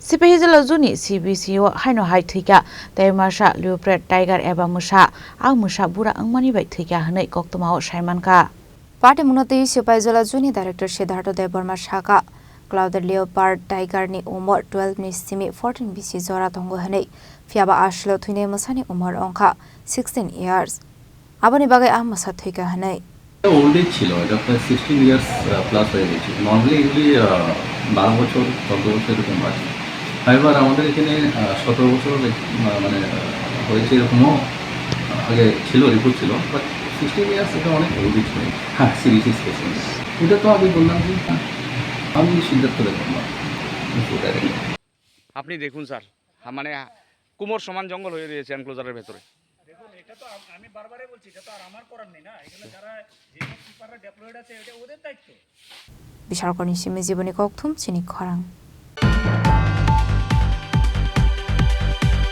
Sepahijala Juni CBC o Haino hai Thwikha Teimasa leopard tiger eba Mwsa ang Mwsa Bura Wngmani bai Thwikha Haino Koktwmao Sawimankha Party Munati Sepahijala Juni Director Siddhartha Deborma Shaka Clouded leopard tiger ni umur 12 ni simi 14 BC zora tongo hanei fiaba ashlo thuine Mwsa ni umur ongkha 16 years aboni bagai am Mwsa Thwikha hanei old age ছিল এটা প্রায় 16 years plus হয়ে গেছে normally এগুলি 12 বছর 14 বছর এরকম আছে এবার আমাদের এখানে 17 বছর মানে হয়েছে এরকমও আগে ছিল রিপোর্ট ছিল বাট 16 ইয়ার্স এটা অনেক ওল্ড এজ হয় হ্যাঁ সিবিসি স্পেশাল এটা তো আমি বললাম যে আমি সিদ্ধার্থ করলাম আপনি দেখুন স্যার মানে কুমোর সমান জঙ্গল হয়ে রয়েছে এনক্লোজারের ভেতরে দেখুন এটা তো আমি বারবারই বলছি এটা তো আর আমার করার নেই না এখানে যারা যে কিপাররা ডেপ্লয়েড আছে এটা ওদের দায়িত্ব বিশাল কর্ণী জীবনী Koktwmao Chini Khorang